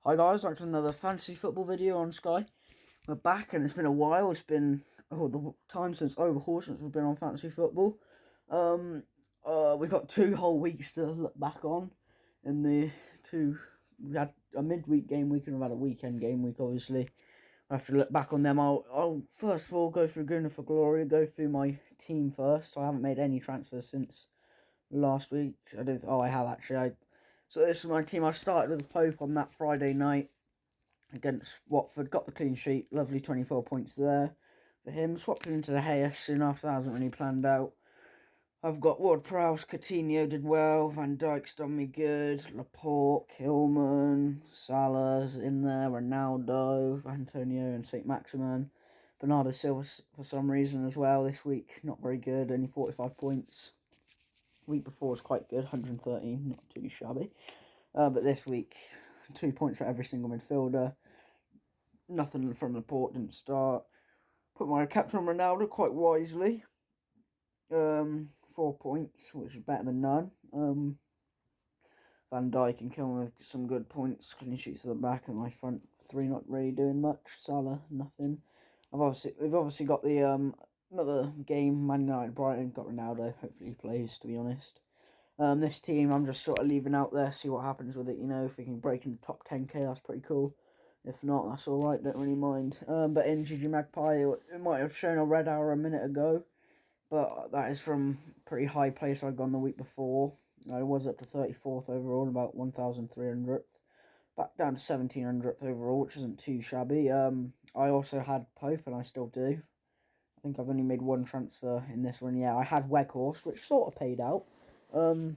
Hi guys, back to another fantasy football video on Sky. We're back and it's been a while. It's been the time since Overhaul since we've been on fantasy football. We've got 2 whole weeks to look back on. In the two, we had a midweek game week and we've had a weekend game week. Obviously, I have to look back on them. I'll first of all go through Guna for Glory. Go through my team first. I haven't made any transfers since last week. I don't. Oh, I have actually. So this is my team. I started with Pope on that Friday night against Watford. Got the clean sheet. Lovely 24 points there for him. Swapped him into the Hayes soon after. That hasn't really planned out. I've got Ward-Prowse, Coutinho did well. Van Dijk's done me good. Laporte, Kilman, Salah's in there. Ronaldo, Antonio and St. Maximin. Bernardo Silva for some reason as well this week. Not very good. Only 45 points. Week before was quite good, 113, not too shabby. But this week, 2 points for every single midfielder. Nothing from Laporte, didn't start. Put my captain on Ronaldo quite wisely. 4 points, which is better than none. Van Dijk and Kilman with some good points. Clean sheets at the back, and my front three not really doing much. Salah, nothing. We've obviously got the another game, Man United Brighton, got Ronaldo. Hopefully he plays, to be honest. This team, I'm just sort of leaving out there, see what happens with it. If we can break in the top 10k, that's pretty cool. If not, that's alright, don't really mind. But in GG Magpie, it might have shown a red hour a minute ago, but that is from pretty high place I'd gone the week before. I was up to 34th overall, about 1,300th. Back down to 1,700th overall, which isn't too shabby. I also had Pope, and I still do. I think I've only made one transfer in this one. Yeah, I had Weghorst, which sort of paid out. Didn't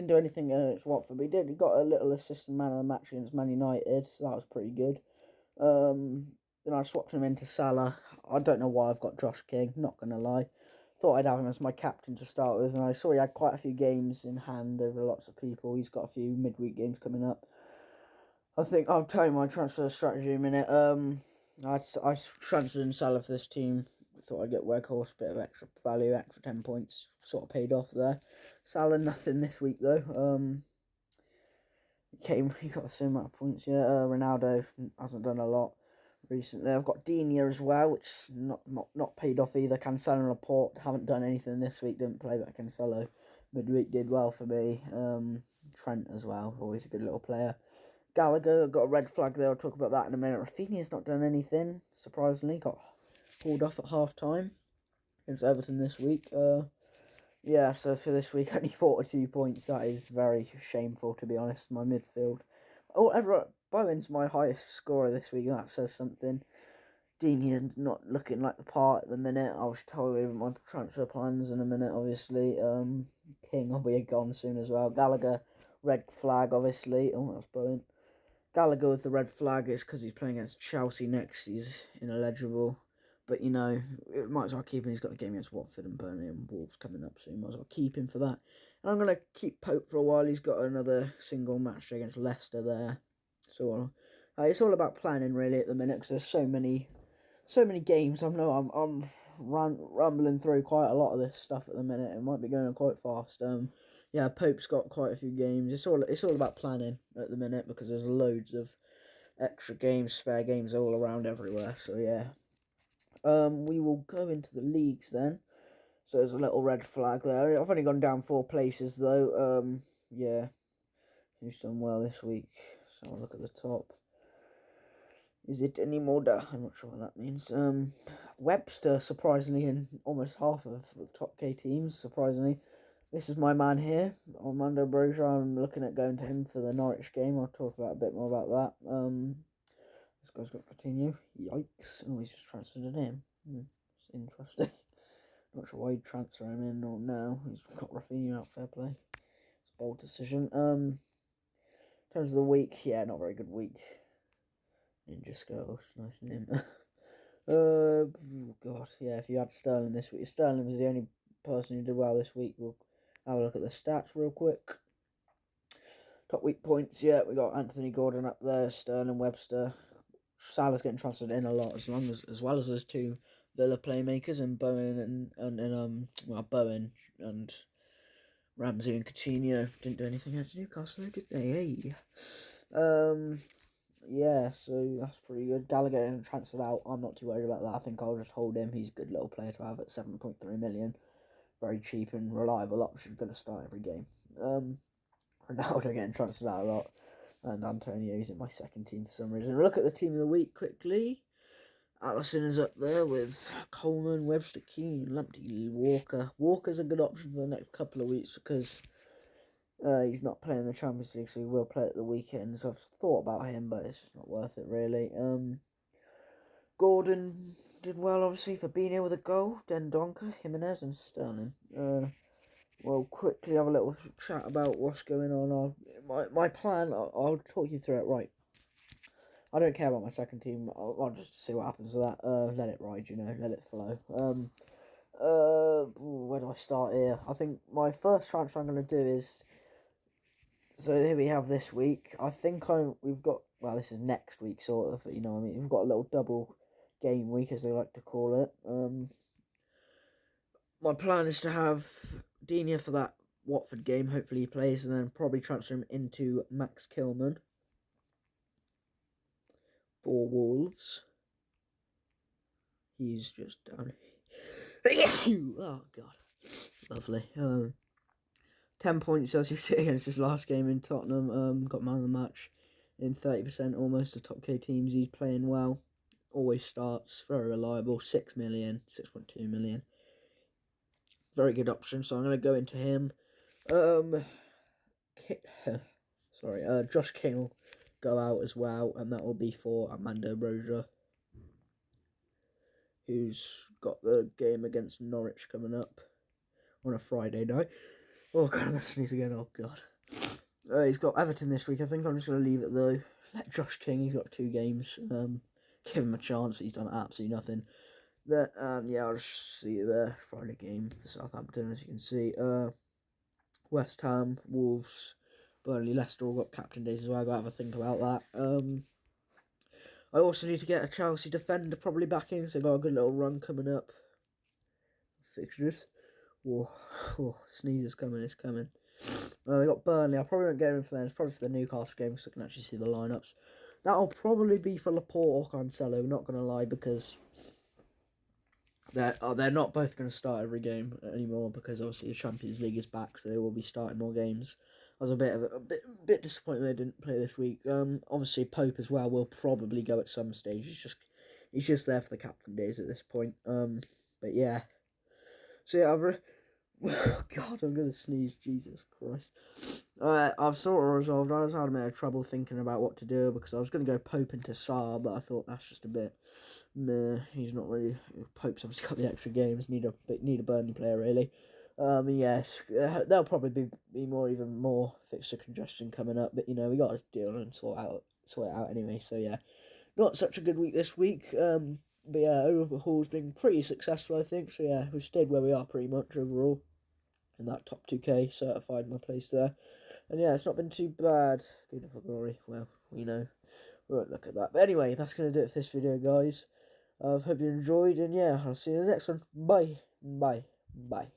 do anything against Watford, but he got a little assist man of the match against Man United, so that was pretty good. Then I swapped him into Salah. I don't know why I've got Josh King, not going to lie. Thought I'd have him as my captain to start with, and I saw he had quite a few games in hand over lots of people. He's got a few midweek games coming up. I think I'll tell you my transfer strategy in a minute. I transferred in Salah for this team. Thought I'd get Weghorst, bit of extra value, extra 10 points, sort of paid off there. Salah, nothing this week though. He got the same amount of points, yeah. Ronaldo hasn't done a lot recently. I've got Digne as well, which not paid off either. Cancelo and Laporte haven't done anything this week, didn't play, but Cancelo midweek did well for me. Trent as well, always a good little player. Gallagher got a red flag there. I'll talk about that in a minute. Rafinha's not done anything, surprisingly. Got pulled off at half time against Everton this week. Yeah, so for this week, only 42 points. That is very shameful, to be honest. My midfield. Bowen's my highest scorer this week. That says something. Digne not looking like the part at the minute. I was told over my transfer plans in a minute, obviously. King will be gone soon as well. Gallagher, red flag, obviously. Oh, that's Bowen. Gallagher with the red flag is because he's playing against Chelsea next. He's ineligible. But, it might as well keep him. He's got the game against Watford and Burnley and Wolves coming up soon. Might as well keep him for that. And I'm going to keep Pope for a while. He's got another single match against Leicester there. So it's all about planning, really, at the minute, because there's so many games. I'm rumbling through quite a lot of this stuff at the minute. It might be going quite fast. Yeah, Pope's got quite a few games. It's all about planning at the minute, because there's loads of extra games, spare games all around everywhere. So yeah. We will go into the leagues then. So there's a little red flag there. I've only gone down 4 places though. Yeah, who's done well this week? So I'll look at the top. Is it any more? I'm not sure what that means. Webster, surprisingly, in almost half of the top K teams, surprisingly. This is my man here, Armando Broja. I'm looking at going to him for the Norwich game. I'll talk about a bit more about that. This guy's got Coutinho. Yikes. Oh, he's just transferred it in. It's interesting. Not sure why he'd transfer him in or now. He's got Rafinha out, fair play. It's a bold decision. In terms of the week, yeah, not a very good week. Ninja Skull, nice name. God, yeah, if you had Sterling this week, Sterling was the only person who did well this week. We'll have a look at the stats real quick. Top week points, yeah, we got Anthony Gordon up there, Sterling, Webster. Salah's getting transferred in a lot, as well as those 2 Villa playmakers and Bowen and Bowen and Ramsey and Coutinho didn't do anything against Newcastle. Did they? Hey. Yeah, so that's pretty good. Gallagher getting transferred out. I'm not too worried about that. I think I'll just hold him. He's a good little player to have at 7.3 million. Very cheap and reliable option. Going to start every game. Ronaldo getting transferred out a lot. And Antonio's in my second team for some reason. Look at the team of the week quickly. Allison is up there with Coleman, Webster, Keane, Lamptey, Walker. Walker's a good option for the next couple of weeks because he's not playing the Champions League, so he will play at the weekend. So I've thought about him, but it's just not worth it, really. Gordon did well, obviously, for being here with a goal. Dendonka, Jimenez, and Sterling. We'll quickly have a little chat about what's going on. My plan, I'll talk you through it, right. I don't care about my second team. I'll just see what happens with that. Let it ride, let it flow. Where do I start here? I think my first transfer I'm going to do is... So here we have this week. I think we've got... Well, this is next week, sort of, but you know what I mean. We've got a little double game week, as they like to call it. My plan is to have Digne for that Watford game. Hopefully he plays, and then probably transfer him into Max Kilman for Wolves. He's just done. Oh, God. Lovely. 10 points, as you see, against his last game in Tottenham. Got man of the match in 30%, almost the top K teams. He's playing well. Always starts. Very reliable. 6 million. 6.2 million. Very good option, so I'm going to go into him. Josh King will go out as well, and that will be for Armando Broja, who's got the game against Norwich coming up on a Friday night. Oh, God, I'm going to sneeze again. Oh, God. He's got Everton this week. I think I'm just going to leave it, though. Let Josh King, he's got 2 games. Give him a chance. He's done absolutely nothing. Yeah, I'll just see you there. Friday game for Southampton, as you can see. West Ham, Wolves, Burnley, Leicester all got captain days as well. I've got to have a think about that. I also need to get a Chelsea defender probably back in, so I've got a good little run coming up. Fixtures. Whoa, sneeze is coming, it's coming. They got Burnley. I probably won't get him for them. It's probably for the Newcastle game, so I can actually see the lineups. That'll probably be for Laporte or Cancelo, not going to lie, because they're not both going to start every game anymore, because obviously the Champions League is back, so they will be starting more games. I was a bit disappointed they didn't play this week. Obviously Pope as well will probably go at some stage. He's just there for the captain days at this point. But yeah. So yeah, oh, God, I'm going to sneeze. Jesus Christ. I've sort of resolved. I was having a bit of trouble thinking about what to do, because I was going to go Pope into Sarr, but I thought that's just a bit meh. He's not really... Pope's obviously got the extra games. Need a Burnley player, really. Yes, there'll probably be even more fixture congestion coming up, but we got to deal and sort it out anyway. So yeah, not such a good week this week. But yeah, Overhaul's been pretty successful, I think. So yeah, we've stayed where we are pretty much overall. In that top 2K, certified my place there. And yeah, it's not been too bad. Good for glory. Well, we won't look at that. But anyway, that's going to do it for this video, guys. I hope you enjoyed, and yeah, I'll see you in the next one. Bye. Bye. Bye.